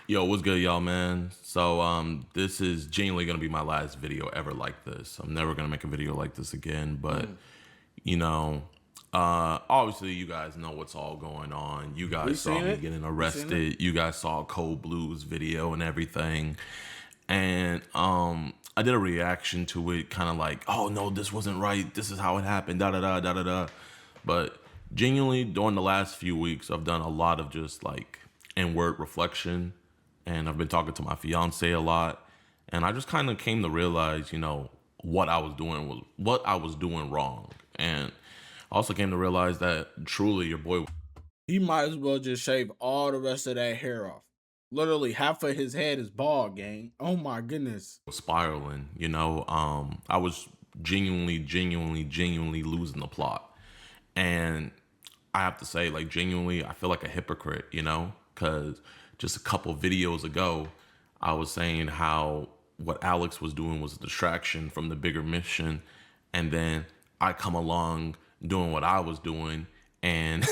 Yo, what's good, y'all, man? So, this is genuinely gonna be my last video ever like this. I'm never gonna make a video like this again, but you know, obviously you guys know what's all going on. You We guys saw seen me it. getting We seen it. arrested. You guys saw Cold Blues video and everything. And I did a reaction to it, kind of like, oh no, this wasn't right. This is how it happened, da da da da da da. But genuinely, during the last few weeks, I've done a lot of just like inward reflection, and I've been talking to my fiance a lot, and I just kind of came to realize, what I was doing wrong, and I also came to realize that truly your boy He might as well just shave all the rest of that hair off. Literally, half of his head is bald, gang. Oh my goodness. was spiraling. I was genuinely losing the plot, and I have to say, like, genuinely, I feel like a hypocrite, because just a couple videos ago, I was saying how what Alex was doing was a distraction from the bigger mission. And then I come along doing what I was doing. And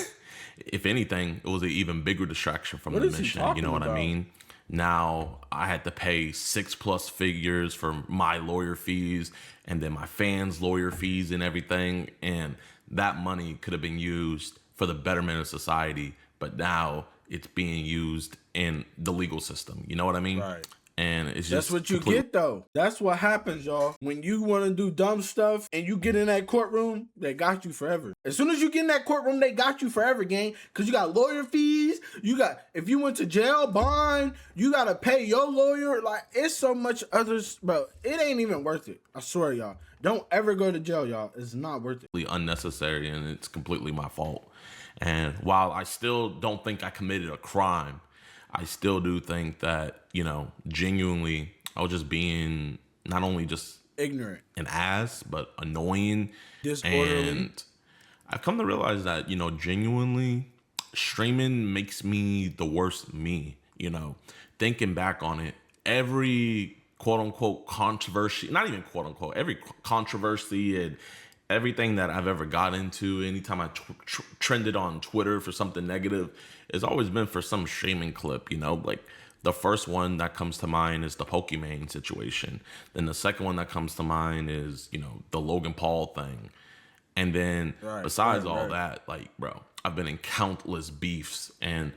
if anything, it was an even bigger distraction from What the is he mission. You talking know what I about? mean? Now I had to pay 6+ figures for my lawyer fees and then my fans' lawyer fees and everything. And that money could have been used for the betterment of society, but now it's being used in the legal system. You know what I mean? Right. And it's That's just what you get, though. That's what happens, y'all. When you want to do dumb stuff and you get in that courtroom, they got you forever. As soon as you get in that courtroom, they got you forever, gang. Because you got lawyer fees. If you went to jail, bond, you got to pay your lawyer. Like, it's so much others, bro. It ain't even worth it. I swear, y'all. Don't ever go to jail, y'all. It's not worth it. unnecessary, and it's completely my fault. And while I still don't think I committed a crime, I still do think that, genuinely, I was just being not only just Ignorant. an ass, but annoying. Disorderly. And I've come to realize that, genuinely, streaming makes me the worst me. Thinking back on it, every quote unquote controversy, not even quote unquote, every controversy and everything that I've ever got into, anytime I trended on Twitter for something negative, it's always been for some shaming clip, like the first one that comes to mind is the Pokemon situation. Then the second one that comes to mind is, the Logan Paul thing. And then besides all that, like, bro, I've been in countless beefs, and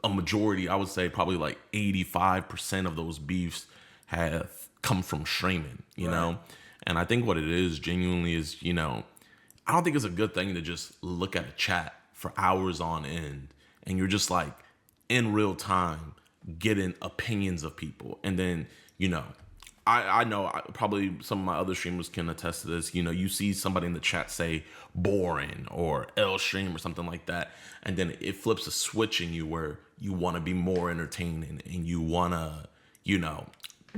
a majority, I would say probably like 85% of those beefs have come from streaming, you know? And I think what it is genuinely is, I don't think it's a good thing to just look at a chat for hours on end and you're just like in real time getting opinions of people. And then, I know probably some of my other streamers can attest to this. You see somebody in the chat say boring or L stream or something like that. And then it flips a switch in you where you want to be more entertaining and you want to,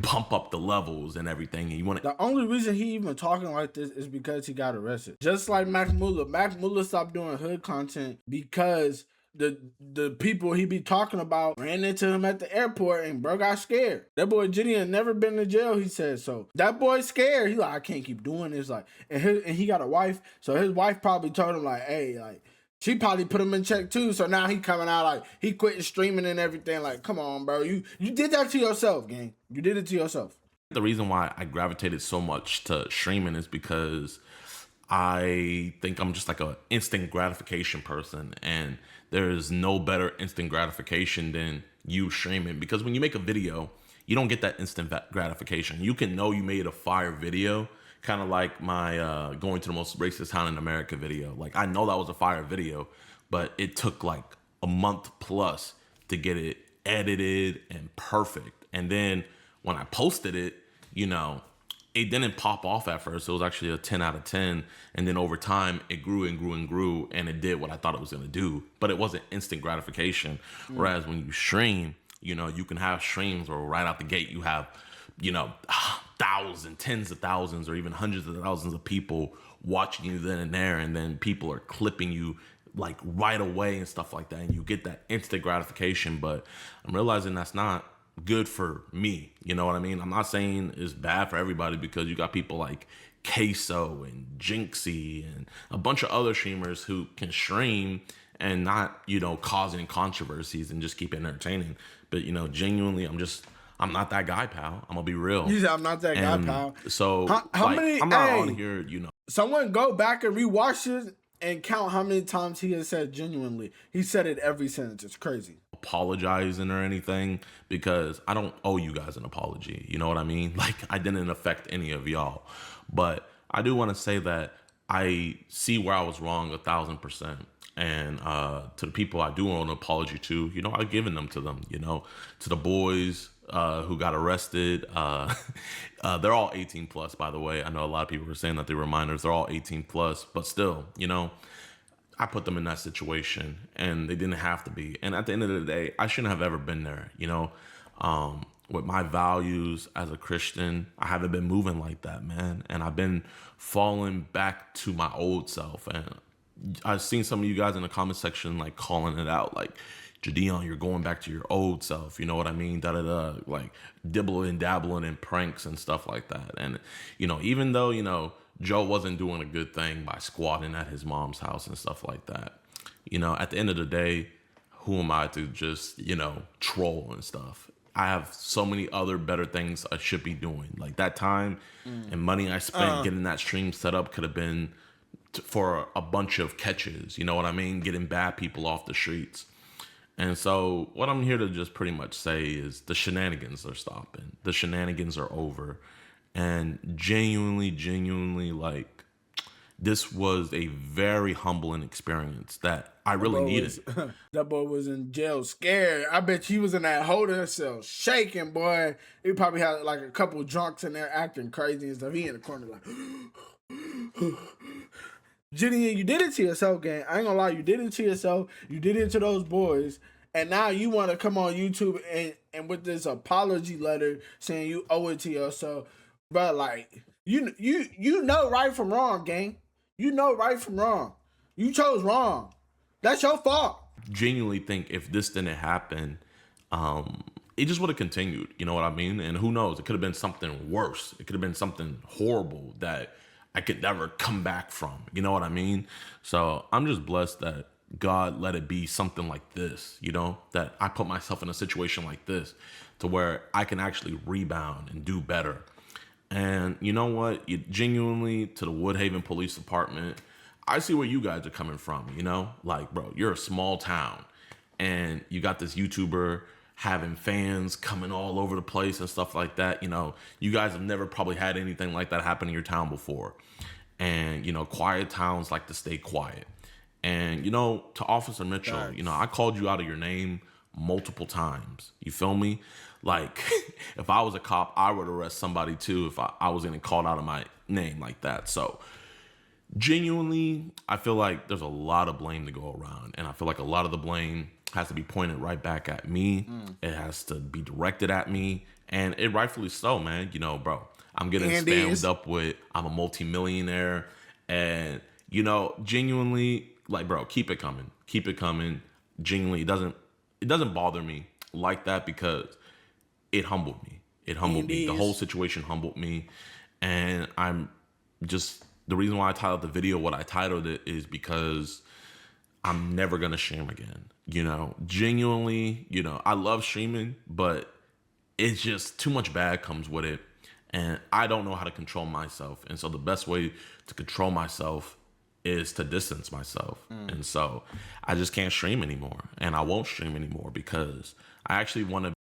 pump up the levels and everything. And you want to. The only reason he even talking like this is because he got arrested. Just like Mac Muller. Mac Muller stopped doing hood content because the people he be talking about ran into him at the airport and bro got scared. That boy Jidion never been to jail, he said. So that boy's scared. He like, I can't keep doing this. Like, and he got a wife. So his wife probably told him like, hey, like, she probably put him in check too. So now he coming out like he quitting streaming and everything. Like, come on, bro. You did that to yourself, gang. You did it to yourself. The reason why I gravitated so much to streaming is because I think I'm just like a instant gratification person, and there is no better instant gratification than you streaming. Because when you make a video, you don't get that instant gratification. You can know you made a fire video, kind of like my going to the most racist town in America video. Like, I know that was a fire video, but it took like a month plus to get it edited and perfect. And then when I posted it, it didn't pop off at first. It was actually a 10 out of 10. And then over time, it grew and grew and grew, and it did what I thought it was going to do. But it wasn't instant gratification. Whereas when you stream, you can have streams where right out the gate you have, thousands, tens of thousands, or even hundreds of thousands of people watching you then and there. And then people are clipping you like right away and stuff like that. And you get that instant gratification. But I'm realizing that's not good for me. You know what I mean? I'm not saying it's bad for everybody, because you got people like Queso and Jinxie and a bunch of other streamers who can stream and not, causing controversies and just keep it entertaining. But genuinely, I'm not that guy, pal. I'm gonna be real. He said, I'm not that guy, And pal. so How many? I'm not Hey, on here, someone go back and rewatch it and count how many times he has said genuinely. He said it every sentence. It's crazy. apologizing or anything, because I don't owe you guys an apology. You know what I mean? Like, I didn't affect any of y'all. But I do want to say that I see where I was wrong 1,000%. And to the people I do owe an apology to, I've given them to them, to the boys who got arrested. They're all 18 plus, by the way. I know a lot of people were saying that they were minors. They're all 18 plus, but still, I put them in that situation and they didn't have to be. And at the end of the day, I shouldn't have ever been there, with my values as a Christian. I haven't been moving like that, man. And I've been falling back to my old self. And I've seen some of you guys in the comment section, like, calling it out, like, Jidion, you're going back to your old self. You know what I mean? Like, dibbling, dabbling in pranks and stuff like that. And, even though, Joe wasn't doing a good thing by squatting at his mom's house and stuff like that, at the end of the day, who am I to just, troll and stuff? I have so many other better things I should be doing. Like, that time and money I spent getting that stream set up could have been for a bunch of catches. You know what I mean? Getting bad people off the streets. And so what I'm here to just pretty much say is the shenanigans are stopping. The shenanigans are over. And genuinely, like, this was a very humbling experience that I really needed. That boy was in jail scared. I bet he was in that holding cell shaking, boy. He probably had like a couple drunks in there acting crazy and stuff. He in the corner like, Jidion, you did it to yourself, gang. I ain't gonna lie, you did it to yourself. You did it to those boys. And now you want to come on YouTube and with this apology letter saying you owe it to yourself. But like, you know right from wrong, gang. You know right from wrong. You chose wrong. That's your fault. Genuinely think if this didn't happen, it just would have continued. You know what I mean? And who knows? It could have been something worse. It could have been something horrible that I could never come back from. You know what I mean? So I'm just blessed that God let it be something like this, that I put myself in a situation like this to where I can actually rebound and do better. And you know what? Genuinely, to the Woodhaven Police Department, I see where you guys are coming from, Like, bro, you're a small town and you got this YouTuber having fans coming all over the place and stuff like that. You guys have never probably had anything like that happen in your town before. And, quiet towns like to stay quiet. And, to Officer Mitchell, I called you out of your name multiple times. You feel me? Like, if I was a cop, I would arrest somebody too if I was getting called out of my name like that. So, genuinely, I feel like there's a lot of blame to go around. And I feel like a lot of the blame has to be pointed right back at me. It has to be directed at me. And it rightfully so, man. Bro, I'm getting spammed up with, I'm a multimillionaire. And, genuinely, like, bro, keep it coming. Keep it coming. Genuinely, it doesn't bother me like that because it humbled me. It humbled me. The whole situation humbled me. And I'm just, the reason why I titled the video what I titled it is because I'm never going to stream again. Genuinely, I love streaming, but it's just too much bad comes with it. And I don't know how to control myself. And so the best way to control myself is to distance myself. And so I just can't stream anymore. And I won't stream anymore because I actually want to.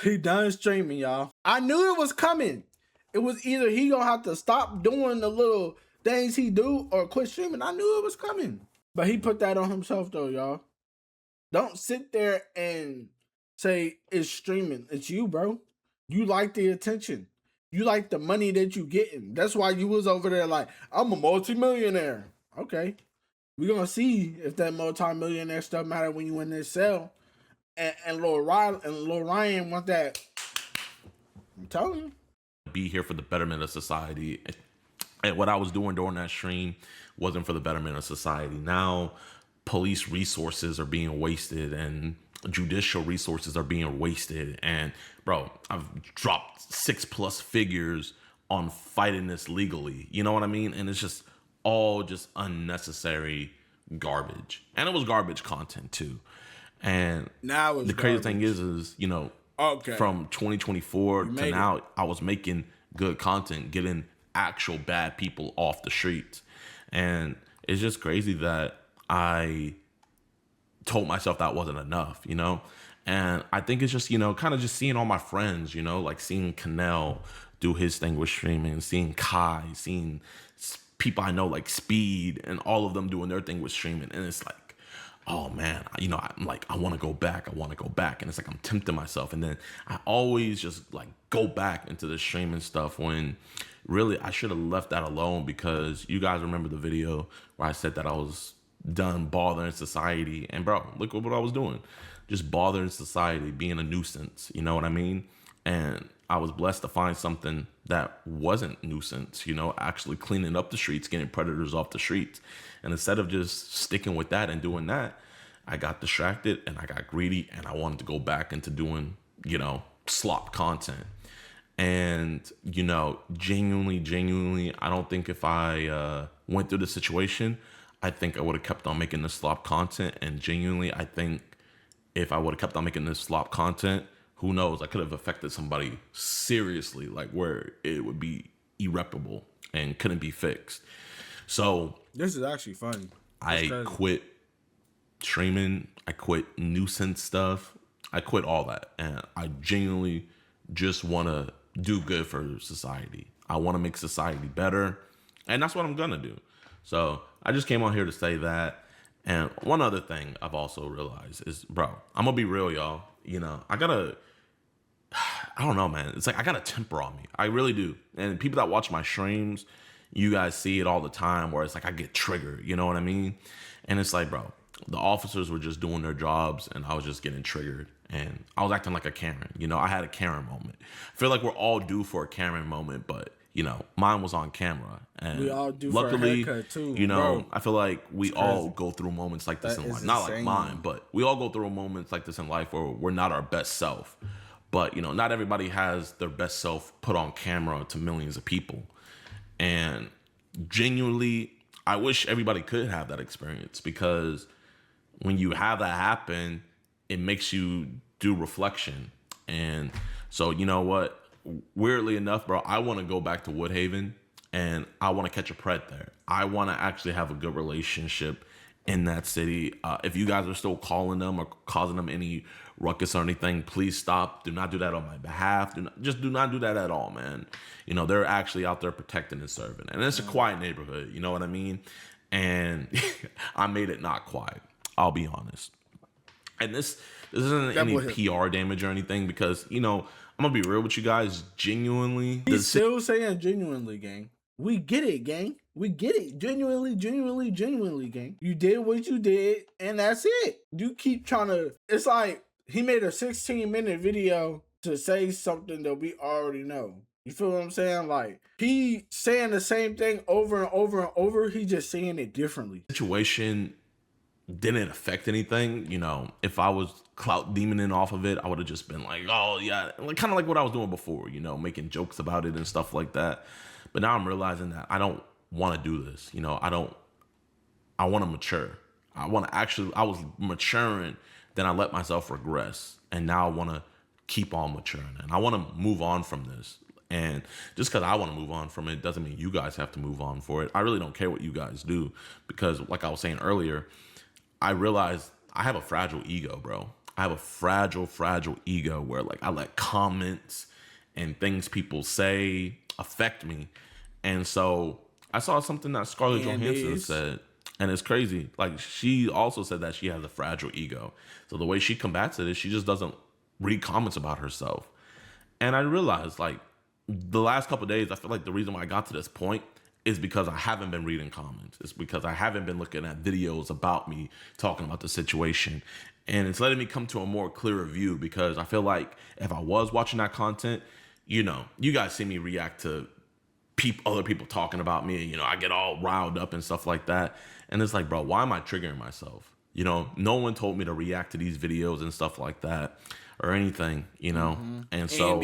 He done streaming, y'all. I knew it was coming. It was either he gonna have to stop doing the little things he do or quit streaming. I knew it was coming. But he put that on himself though, y'all. Don't sit there and say it's streaming. It's you, bro. You like the attention. You like the money that you getting. That's why you was over there like, I'm a multimillionaire. Okay. We're gonna see if that multimillionaire stuff matter when you in this cell. And Lil Ryan want that. I'm telling you. Be here for the betterment of society. And what I was doing during that stream wasn't for the betterment of society. Now, police resources are being wasted and judicial resources are being wasted. And bro, I've dropped 6+ figures on fighting this legally. You know what I mean? And it's just all just unnecessary garbage. And it was garbage content too. And Now it's the crazy thing garbage. is, you know, Okay. from 2024 You to made it. now, I was making good content, getting actual bad people off the streets. And it's just crazy that I told myself that wasn't enough, you know? And I think it's just, you know, kind of just seeing all my friends, you know, like seeing Kanel do his thing with streaming, seeing Kai, seeing people I know like Speed and all of them doing their thing with streaming. And it's like, oh man, you know, I'm like, I want to go back. I want to go back. And it's like, I'm tempting myself. And then I always just like go back into the streaming stuff when really I should have left that alone, because you guys remember the video where I said that I was done bothering society. And bro, look at what I was doing. Just bothering society, being a nuisance. You know what I mean? And I was blessed to find something that wasn't nuisance, you know, actually cleaning up the streets, getting predators off the streets. And instead of just sticking with that and doing that, I got distracted and I got greedy and I wanted to go back into doing, you know, slop content. And, you know, genuinely, I don't think if I went through the situation, I think I would have kept on making the slop content. And genuinely, I think if I would have kept on making this slop content, who knows? I could have affected somebody seriously, like where it would be irreparable and couldn't be fixed. So This is actually funny. I quit streaming. I quit nuisance stuff. I quit all that. And I genuinely just want to do good for society. I want to make society better. And that's what I'm going to do. So I just came on here to say that. And one other thing I've also realized is, bro, I'm going to be real, y'all. You know, I don't know, man. It's like I got a temper on me. I really do. And people that watch my streams, you guys see it all the time where it's like I get triggered. You know what I mean? And it's like, bro, the officers were just doing their jobs and I was just getting triggered. And I was acting like a Karen. You know, I had a Karen moment. I feel like we're all due for a Karen moment, but, you know, mine was on camera. And we all do luckily, for a haircut too, you know, bro. I feel like we all go through moments like this That in life. is Not like insane. mine, but we all go through moments like this in life where we're not our best self. But, you know, not everybody has their best self put on camera to millions of people. And genuinely, I wish everybody could have that experience, because when you have that happen, it makes you do reflection. And so, you know what? Weirdly enough, bro, I want to go back to Woodhaven and I want to catch a pred there. I want to actually have a good relationship in that city. If you guys are still calling them or causing them any ruckus or anything, please stop. Do not do that on my behalf. Do not do that at all, man. You know, they're actually out there protecting and serving. And it's a quiet neighborhood, you know what I mean? And I made it not quiet. I'll be honest. And this isn't any PR damage or anything, because, you know, I'm gonna be real with you guys. Genuinely, he's still saying genuinely, gang. We get it, gang. We get it. Genuinely, gang. You did what you did, and that's it. You keep trying to. It's like he made a 16-minute video to say something that we already know. You feel what I'm saying? Like, he saying the same thing over and over and over. He just saying it differently. Situation didn't affect anything. You know, if I was clout demoning off of it, I would have just been like, oh yeah, like, kind of like what I was doing before, you know, making jokes about it and stuff like that. But now I'm realizing that I don't want to do this. You know, I want to mature. I was maturing, then I let myself regress. And now I want to keep on maturing. And I want to move on from this. And just because I want to move on from it doesn't mean you guys have to move on for it. I really don't care what you guys do, because like I was saying earlier, I realized I have a fragile ego, bro. I have a fragile ego where, like, I let comments and things people say affect me. And so I saw something that Scarlett Johansson said, and it's crazy. Like, she also said that she has a fragile ego. So the way she combats it is she just doesn't read comments about herself. And I realized, like, the last couple of days, I feel like the reason why I got to this point is because I haven't been reading comments. It's because I haven't been looking at videos about me talking about the situation. And it's letting me come to a more clearer view, because I feel like if I was watching that content, you know, you guys see me react to other people talking about me. You know, I get all riled up and stuff like that. And it's like, bro, why am I triggering myself? You know, no one told me to react to these videos and stuff like that or anything, you know? And so...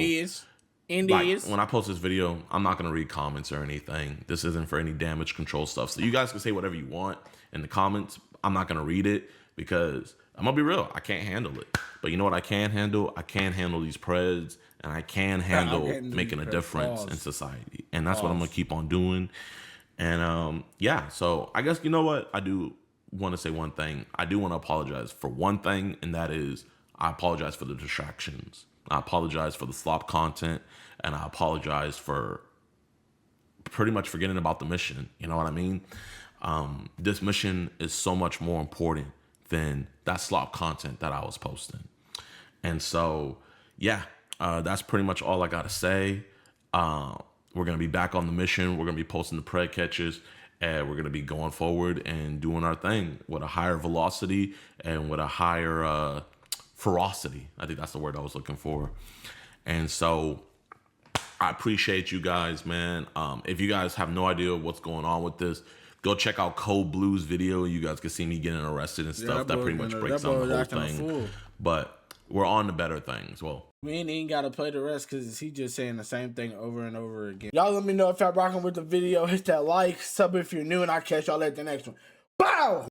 Like, when I post this video, I'm not going to read comments or anything. This isn't for any damage control stuff. So you guys can say whatever you want in the comments. I'm not going to read it, because I'm gonna be real. I can't handle it. But you know what I can handle? I can handle these preds, and I can handle making a difference in society. And that's what I'm gonna keep on doing. And yeah, so I guess you know what? I do want to say one thing. I do want to apologize for one thing, and that is I apologize for the distractions. I apologize for the slop content, and I apologize for pretty much forgetting about the mission. You know what I mean? This mission is so much more important than that slop content that I was posting. And so, yeah, that's pretty much all I got to say. We're going to be back on the mission. We're going to be posting the pred catches, and we're going to be going forward and doing our thing with a higher velocity and with a higher ferocity. I think that's the word I was looking for. And so I appreciate you guys, man. If you guys have no idea what's going on with this, go check out Cold Blue's video. You guys can see me getting arrested and stuff. That pretty much breaks down the whole thing. But we're on to better things. Well, we ain't even got to play the rest because he just saying the same thing over and over again. Y'all let me know if y'all rocking with the video. Hit that like, sub if you're new, and I'll catch y'all at the next one. Bow!